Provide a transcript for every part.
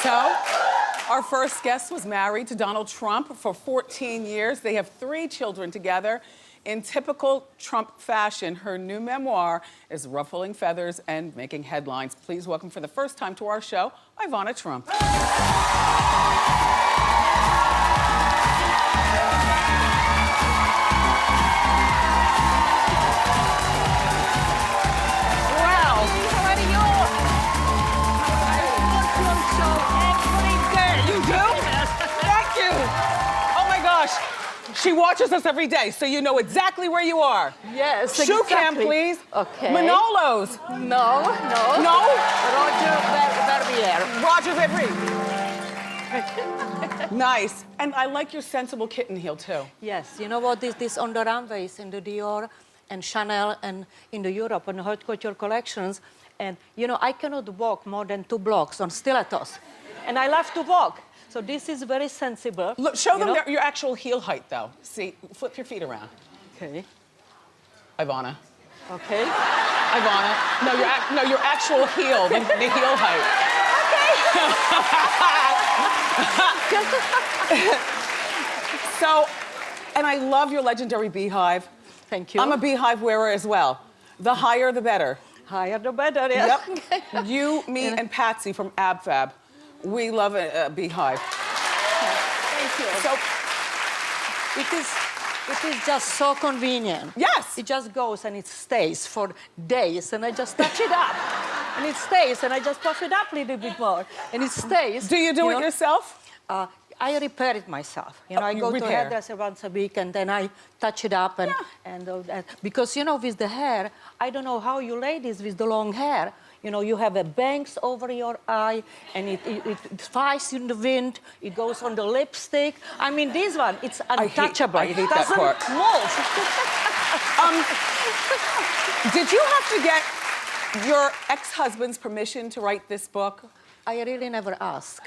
So, our first guest was married to Donald Trump for 14 years. They have 3 children together. In typical Trump fashion, her new memoir is ruffling feathers and making headlines. Please welcome for the first time to our show, Ivana Trump. She watches us every day, so you know exactly where you are. Yes, Shoe exactly. cam, please. Okay. Manolos. No. No? Roger Verbier. Roger Verbier. Nice. And I like your sensible kitten heel, too. Yes, you know what? This on the runways in the Dior and Chanel and in the Europe and haute couture collections. And, you know, I cannot walk more than 2 blocks on stilettos. And I love to walk. So this is very sensible. Look, show them your actual heel height, though. See, flip your feet around. Okay. Ivana. Okay. Ivana. No, your actual heel, the heel height. Okay. So, and I love your legendary beehive. Thank you. I'm a beehive wearer as well. The higher, the better. Higher, the better, yeah. Yep. You, me, and Patsy from AbFab. We love a beehive. Thank you. So, it is just so convenient. Yes. It just goes and it stays for days, and I just touch it up, and it stays, and I just puff it up a little bit more, and it stays. Do you do it yourself? I repair it myself. You know, I go to a hairdresser once a week, and then I touch it up, and because you know, with the hair, I don't know how you ladies with the long hair. You know, you have a bangs over your eye, and it flies in the wind. It goes on the lipstick. I mean, this one, it's untouchable. I hate that part. It doesn't move. Did you have to get your ex-husband's permission to write this book? I really never ask.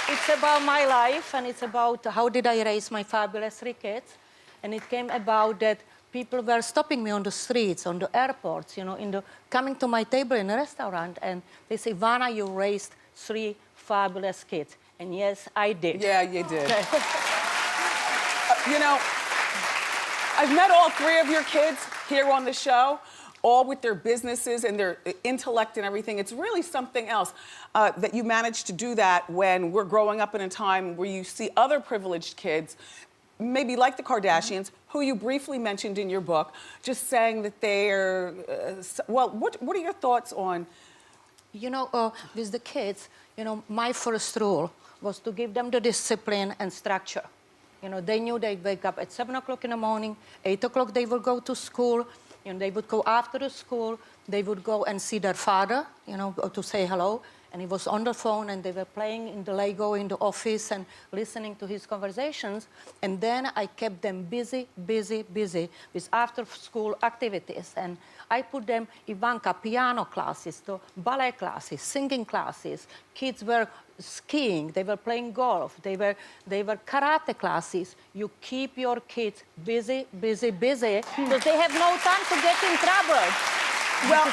It's about my life, and it's about how did I raise my fabulous 3 kids. And it came about that people were stopping me on the streets, on the airports, you know, coming to my table in a restaurant, and they say, Ivana, you raised 3 fabulous kids. And yes, I did. Yeah, you did. You know, I've met all 3 of your kids here on the show, all with their businesses and their intellect and everything. It's really something else that you managed to do that when we're growing up in a time where you see other privileged kids, maybe like the Kardashians, who you briefly mentioned in your book, just saying that they're, well, what are your thoughts on? You know, with the kids, you know, my first rule was to give them the discipline and structure. You know, they knew they'd wake up at 7 o'clock in the morning, 8 o'clock they would go to school. You know, they would go after the school, they would go and see their father, you know, to say hello. And he was on the phone, and they were playing in the Lego in the office and listening to his conversations. And then I kept them busy with after-school activities. And I put them Ivanka piano classes, the ballet classes, singing classes. Kids were skiing, they were playing golf, they were karate classes. You keep your kids busy, because they have no time to get in trouble. Well,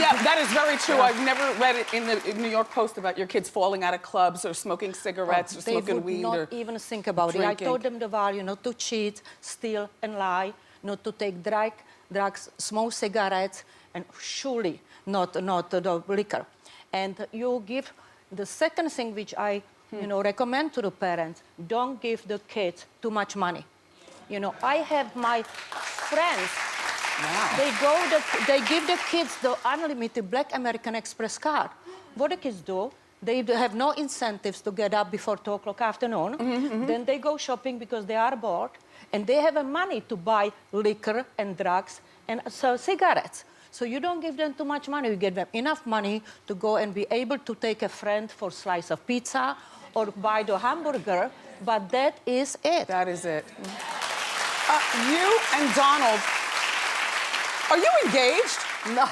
yeah, that is very true. I've never read it in the New York Post about your kids falling out of clubs or smoking cigarettes or smoking weed. They would not even think about it. I told them the value not to cheat, steal, and lie, not to take drugs, smoke cigarettes, and surely not the liquor. And you give the second thing which I recommend to the parents: don't give the kids too much money. You know, I have my friends. Wow. They give the kids the unlimited Black American Express card. What the kids do, they have no incentives to get up before 2 o'clock afternoon. Then they go shopping because they are bored, and they have money to buy liquor and drugs and cigarettes. So you don't give them too much money. You give them enough money to go and be able to take a friend for a slice of pizza or buy the hamburger, but that is it. That is it. You and Donald, are you engaged? No,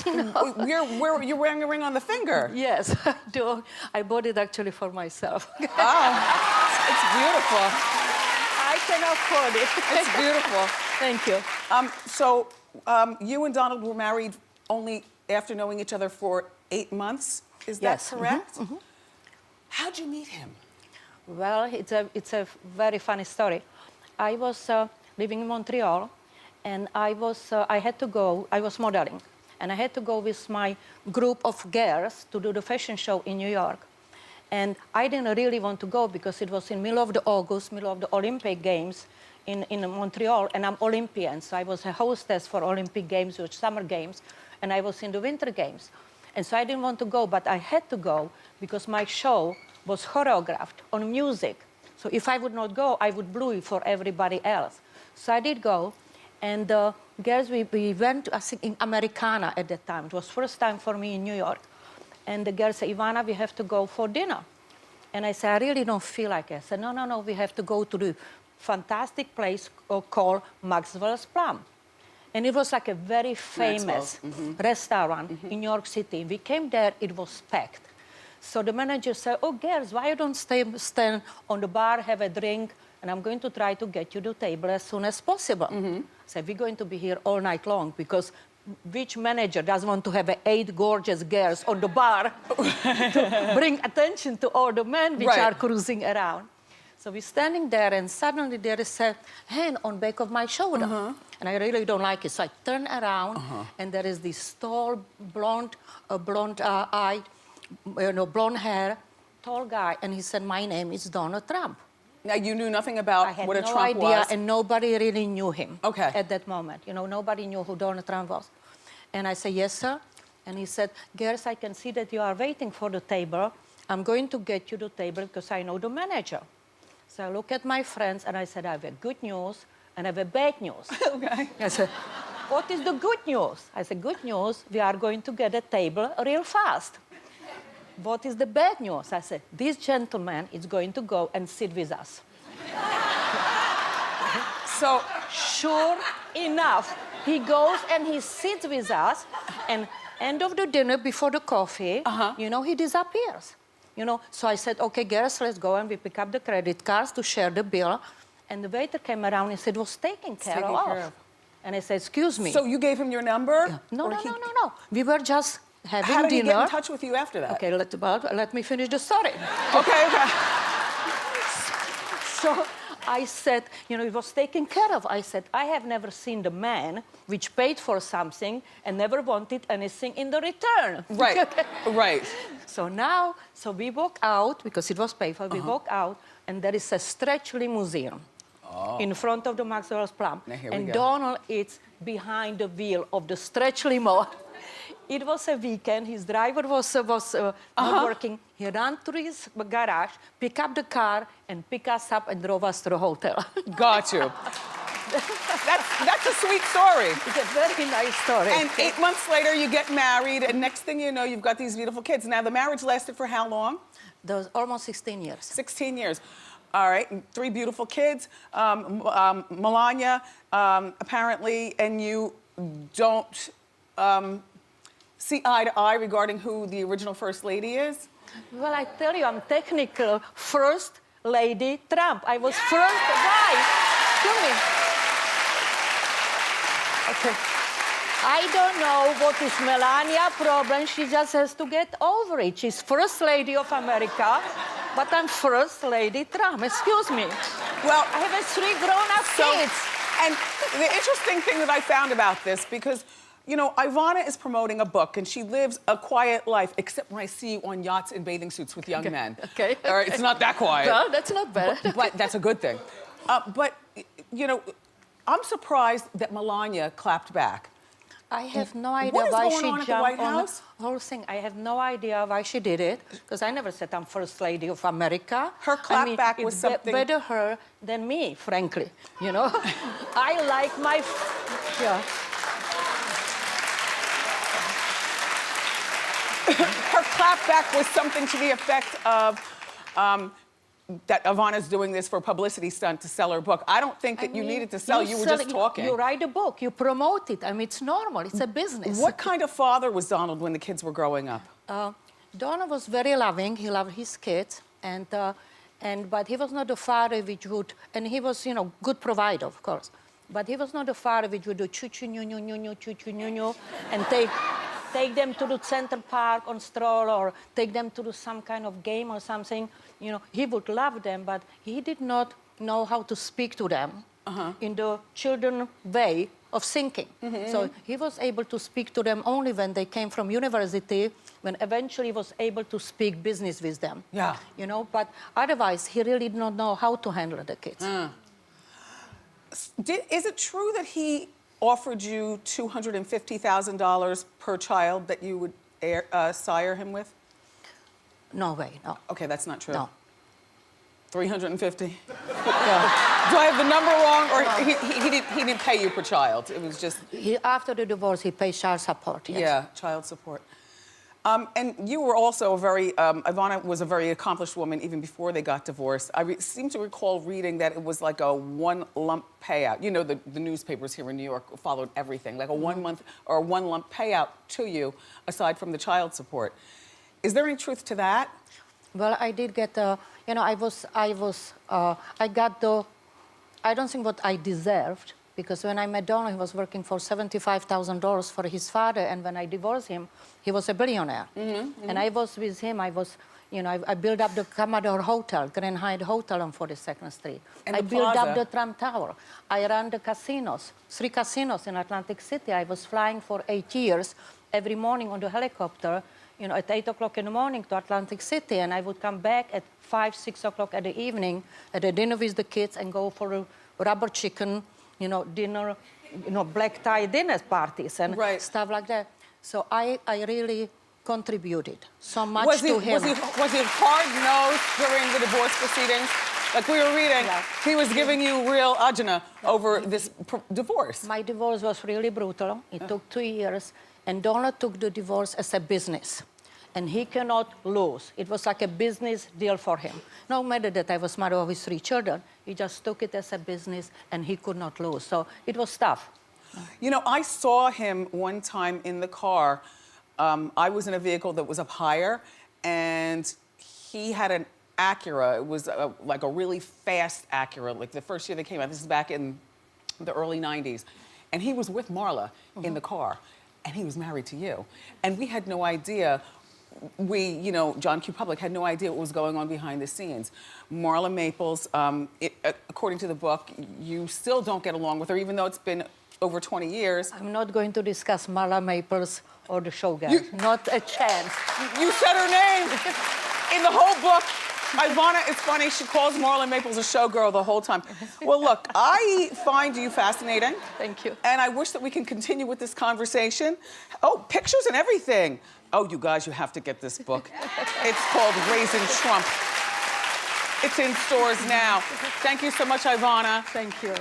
no. You're wearing a ring on the finger. Yes, I do. I bought it actually for myself. Oh, it's beautiful. I can afford it. It's beautiful. Thank you. So you and Donald were married only after knowing each other for 8 months. Is that Yes. correct? How'd you meet him? Well, it's a very funny story. I was living in Montreal, and I was modeling, and I had to go with my group of girls to do the fashion show in New York. And I didn't really want to go because it was in middle of the August, middle of the Olympic Games in Montreal, and I'm Olympian, so I was a hostess for Olympic Games, which summer games, and I was in the Winter Games. And so I didn't want to go, but I had to go because my show was choreographed on music. So if I would not go, I would blow it for everybody else. So I did go, and girls, we went, I think, in Americana at that time. It was first time for me in New York. And the girl said, Ivana, we have to go for dinner. And I said, I really don't feel like it. I said, no, we have to go to the fantastic place called Maxwell's Plum. And it was like a very famous restaurant in New York City. We came there, it was packed. So the manager said, oh, girls, why you don't stand on the bar, have a drink, and I'm going to try to get you to the table as soon as possible. I said, we're going to be here all night long because which manager doesn't want to have 8 gorgeous girls on the bar to bring attention to all the men which are cruising around? So we're standing there, and suddenly there is a hand on the back of my shoulder. And I really don't like it. So I turn around, and there is this tall, blonde-eyed, blonde hair, tall guy. And he said, my name is Donald Trump. Now, you knew nothing about what a Trump I had no idea, was? and nobody really knew him at that moment. You know, nobody knew who Donald Trump was. And I said, yes, sir. And he said, girls, I can see that you are waiting for the table. I'm going to get you the table because I know the manager. So I look at my friends, and I said, I have a good news and I have a bad news. I said, what is the good news? I said, good news, we are going to get a table real fast. What is the bad news? I said, this gentleman is going to go and sit with us. So, sure enough, he goes and he sits with us, and end of the dinner, before the coffee, you know, he disappears. You know, so I said, okay, girls, let's go, and we pick up the credit cards to share the bill. And the waiter came around and said, it was taken care of. And I said, excuse me. So you gave him your number? Yeah. No. We were just having dinner. How did he get in touch with you after that? Okay, let me finish the story. Okay. So I said, you know, it was taken care of. I said, I have never seen the man which paid for something and never wanted anything in the return. Right, right. So we walk out, because it was paid for, we walk out, and there is a stretch limousine in front of the Maxwell's Plum. And Donald is behind the wheel of the stretch limo. It was a weekend. His driver was not working. He ran to his garage, picked up the car, and picked us up and drove us to the hotel. Got you. That's a sweet story. It's a very nice story. And 8 months later, you get married, and next thing you know, you've got these beautiful kids. Now, the marriage lasted for how long? That was almost 16 years. 16 years. All right, and 3 beautiful kids. Melania, apparently, and you don't see eye to eye regarding who the original First Lady is? Well, I tell you, I'm technical First Lady Trump. I was first wife. Excuse me. Okay. I don't know what is Melania's problem. She just has to get over it. She's First Lady of America, but I'm First Lady Trump. Excuse me. Well, I have 3 grown-up kids. And the interesting thing that I found about this, because, you know, Ivana is promoting a book, and she lives a quiet life, except when I see you on yachts and bathing suits with young men. Okay. All right, it's not that quiet. Well, that's not bad. But that's a good thing. But, you know, I'm surprised that Melania clapped back. I have no idea what is why going she on at the jumped White on House? the whole thing. I have no idea why she did it, because I never said I'm First Lady of America. Her clapback was something... better her than me, frankly, you know? I like my... Yeah. Her clapback was something to the effect of that Ivana's doing this for a publicity stunt to sell her book. I don't think that you needed to sell. You were just talking. You write a book. You promote it. I mean, it's normal. It's a business. What kind of father was Donald when the kids were growing up? Donald was very loving. He loved his kids. And But he was not a father which would, and he was, you know, good provider, of course. But he was not a father which would do choo-choo, nyo-nyo, choo-choo, nyo-nyo, and take them to the center park on stroll or take them to do some kind of game or something. You know, he would love them, but he did not know how to speak to them in the children way of thinking. So he was able to speak to them only when they came from university, when eventually he was able to speak business with them. Yeah. You know, but otherwise he really did not know how to handle the kids. Is it true that he offered you $250,000 per child that you would sire him with? No way, no. Okay, that's not true. No. 350? Yeah. Do I have the number wrong? Or he didn't pay you per child? It was just... After the divorce, he paid child support, yes. Yeah, child support. And you were also a very, Ivana was a very accomplished woman even before they got divorced. I seem to recall reading that it was like a one lump payout. You know, the newspapers here in New York followed everything, like a 1 month or one lump payout to you, aside from the child support. Is there any truth to that? Well, I did get, you know, I got the, I don't think what I deserved, because when I met Donald, he was working for $75,000 for his father, and when I divorced him, he was a billionaire. And I was with him, you know, I built up the Commodore Hotel, Grand Hyatt Hotel on 42nd Street. And I the built plaza. up the Trump Tower. I ran the casinos, 3 casinos in Atlantic City. I was flying for 8 years every morning on the helicopter, you know, at 8 o'clock in the morning to Atlantic City, and I would come back at 5, 6 o'clock at the evening at a dinner with the kids and go for a rubber chicken, you know, dinner, you know, black tie dinner parties and stuff like that. So I really contributed so much to him. Was he hard-nosed during the divorce proceedings? Like we were reading, he was giving you real ajna over this divorce. My divorce was really brutal. It took 2 years, and Donald took the divorce as a business. And he cannot lose. It was like a business deal for him. No matter that I was mother of his 3 children, he just took it as a business and he could not lose. So it was tough. You know, I saw him one time in the car. I was in a vehicle that was up higher, and he had an Acura. It was like a really fast Acura, like the first year they came out. This is back in the early 90s. And he was with Marla in the car, and he was married to you. And we had no idea. You know, John Q. Public had no idea what was going on behind the scenes. Marla Maples, according to the book, you still don't get along with her, even though it's been over 20 years. I'm not going to discuss Marla Maples or the showgirl. Not a chance. You said her name in the whole book. Ivana, it's funny, she calls Marla Maples a showgirl the whole time. Well, look, I find you fascinating. Thank you. And I wish that we can continue with this conversation. Oh, pictures and everything. Oh, you guys, you have to get this book. It's called Raising Trump. It's in stores now. Thank you so much, Ivana. Thank you.